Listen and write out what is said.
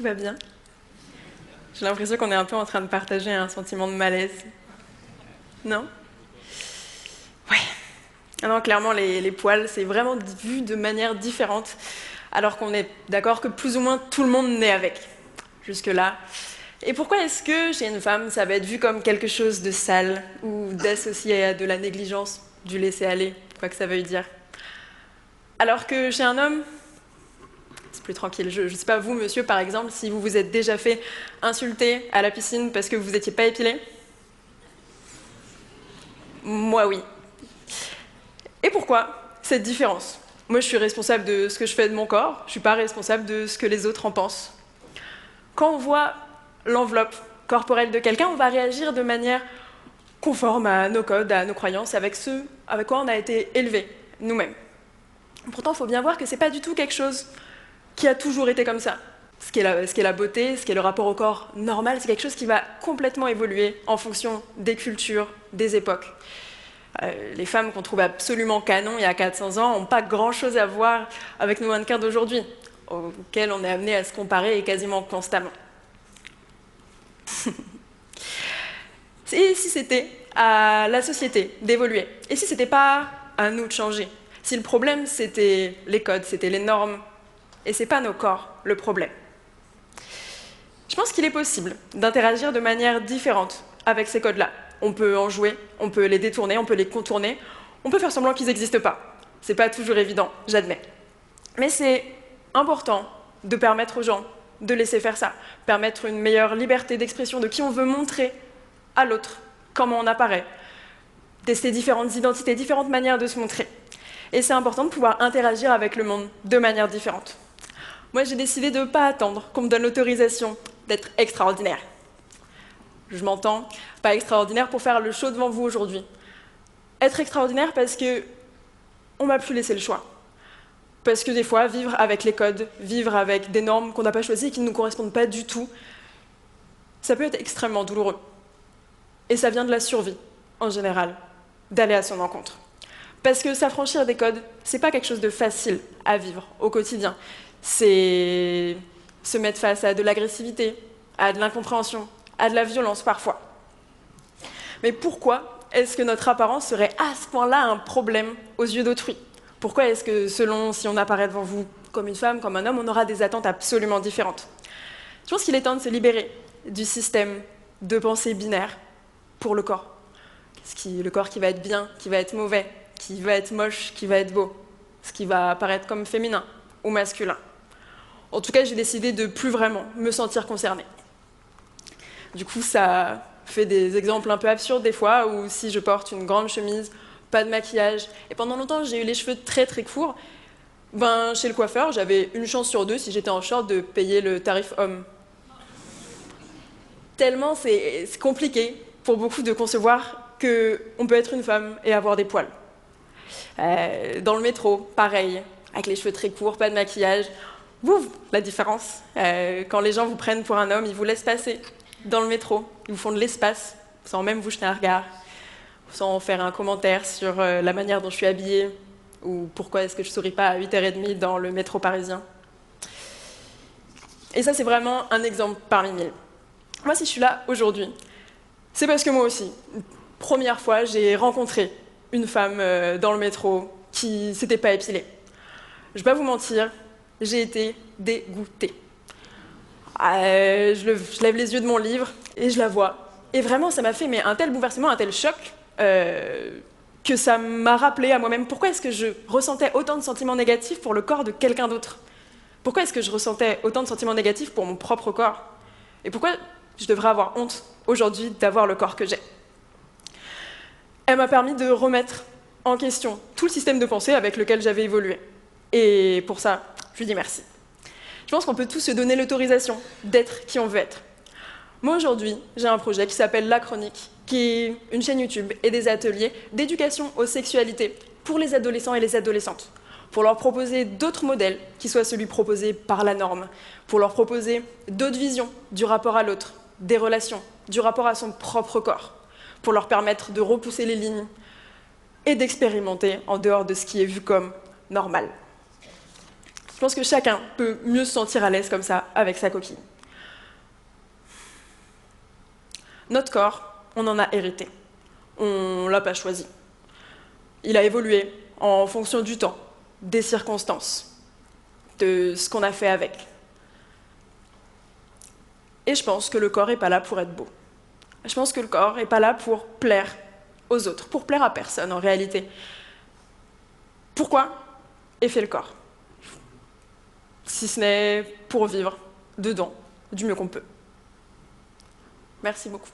va bien? J'ai l'impression qu'on est un peu en train de partager un sentiment de malaise. Non? Ouais. Ah non, clairement, les poils, c'est vraiment vu de manière différente, alors qu'on est d'accord que plus ou moins tout le monde naît avec. Jusque-là. Et pourquoi est-ce que chez une femme, ça va être vu comme quelque chose de sale ou d'associé à de la négligence, du laisser-aller, quoi que ça veuille dire? Alors que chez un homme, c'est plus tranquille. Je ne sais pas vous, monsieur, par exemple, si vous vous êtes déjà fait insulter à la piscine parce que vous n'étiez pas épilé. Moi, oui. Et pourquoi cette différence? Moi, je suis responsable de ce que je fais de mon corps, je ne suis pas responsable de ce que les autres en pensent. Quand on voit l'enveloppe corporelle de quelqu'un, on va réagir de manière conforme à nos codes, à nos croyances, avec ce avec quoi on a été élevé nous-mêmes. Pourtant, il faut bien voir que ce n'est pas du tout quelque chose qui a toujours été comme ça. Ce qui est la beauté, ce qui est le rapport au corps normal, c'est quelque chose qui va complètement évoluer en fonction des cultures, des époques. Les femmes qu'on trouve absolument canon il y a 400 ans n'ont pas grand-chose à voir avec nos mannequins d'aujourd'hui, auxquels on est amené à se comparer quasiment constamment. Et si c'était à la société d'évoluer? Et si c'était pas à nous de changer? Si le problème c'était les codes, c'était les normes, et c'est pas nos corps le problème? Je pense qu'il est possible d'interagir de manière différente avec ces codes-là. On peut en jouer, on peut les détourner, on peut les contourner, on peut faire semblant qu'ils n'existent pas. C'est pas toujours évident, j'admets. Mais c'est important de permettre aux gens de laisser faire ça, permettre une meilleure liberté d'expression de qui on veut montrer à l'autre, comment on apparaît, tester différentes identités, différentes manières de se montrer. Et c'est important de pouvoir interagir avec le monde de manière différente. Moi, j'ai décidé de ne pas attendre qu'on me donne l'autorisation d'être extraordinaire. Je m'entends, pas extraordinaire pour faire le show devant vous aujourd'hui. Être extraordinaire parce que on m'a plus laissé le choix. Parce que des fois, vivre avec les codes, vivre avec des normes qu'on n'a pas choisies et qui ne nous correspondent pas du tout, ça peut être extrêmement douloureux. Et ça vient de la survie, en général, d'aller à son encontre. Parce que s'affranchir des codes, c'est pas quelque chose de facile à vivre au quotidien. C'est se mettre face à de l'agressivité, à de l'incompréhension, à de la violence parfois. Mais pourquoi est-ce que notre apparence serait à ce point-là un problème aux yeux d'autrui? Pourquoi est-ce que, selon si on apparaît devant vous comme une femme, comme un homme, on aura des attentes absolument différentes? Je pense qu'il est temps de se libérer du système de pensée binaire pour le corps. Le corps qui va être bien, qui va être mauvais, qui va être moche, qui va être beau, ce qui va apparaître comme féminin ou masculin. En tout cas, j'ai décidé de plus vraiment me sentir concernée. Du coup, ça fait des exemples un peu absurdes des fois, où si je porte une grande chemise, pas de maquillage, et pendant longtemps j'ai eu les cheveux très très courts, chez le coiffeur, j'avais une chance sur deux, si j'étais en short, de payer le tarif homme. Tellement c'est compliqué pour beaucoup de concevoir qu'on peut être une femme et avoir des poils. Dans le métro, pareil, avec les cheveux très courts, pas de maquillage. Ouf, la différence. Quand les gens vous prennent pour un homme, ils vous laissent passer dans le métro. Ils vous font de l'espace, sans même vous jeter un regard, sans faire un commentaire sur la manière dont je suis habillée, ou pourquoi est-ce que je ne souris pas à 8h30 dans le métro parisien. Et ça, c'est vraiment un exemple parmi mille. Moi, si je suis là aujourd'hui, c'est parce que moi aussi, première fois, j'ai rencontré une femme dans le métro qui ne s'était pas épilée. Je ne vais pas vous mentir, j'ai été dégoûtée. Je lève les yeux de mon livre et je la vois. Et vraiment, ça m'a fait un tel bouleversement, un tel choc, que ça m'a rappelé à moi-même pourquoi est-ce que je ressentais autant de sentiments négatifs pour le corps de quelqu'un d'autre. Pourquoi est-ce que je ressentais autant de sentiments négatifs pour mon propre corps? Et pourquoi je devrais avoir honte aujourd'hui d'avoir le corps que j'ai? Elle m'a permis de remettre en question tout le système de pensée avec lequel j'avais évolué. Et pour ça, je lui dis merci. Je pense qu'on peut tous se donner l'autorisation d'être qui on veut être. Moi, aujourd'hui, j'ai un projet qui s'appelle La Chronique, qui est une chaîne YouTube et des ateliers d'éducation aux sexualités pour les adolescents et les adolescentes, pour leur proposer d'autres modèles qui soient celui proposé par la norme, pour leur proposer d'autres visions du rapport à l'autre, des relations, du rapport à son propre corps, pour leur permettre de repousser les lignes et d'expérimenter en dehors de ce qui est vu comme normal. Je pense que chacun peut mieux se sentir à l'aise comme ça avec sa coquille. Notre corps, on en a hérité. On ne l'a pas choisi. Il a évolué en fonction du temps, des circonstances, de ce qu'on a fait avec. Et je pense que le corps n'est pas là pour être beau. Je pense que le corps n'est pas là pour plaire aux autres, pour plaire à personne en réalité. Pourquoi est fait le corps? Si ce n'est pour vivre dedans du mieux qu'on peut. Merci beaucoup.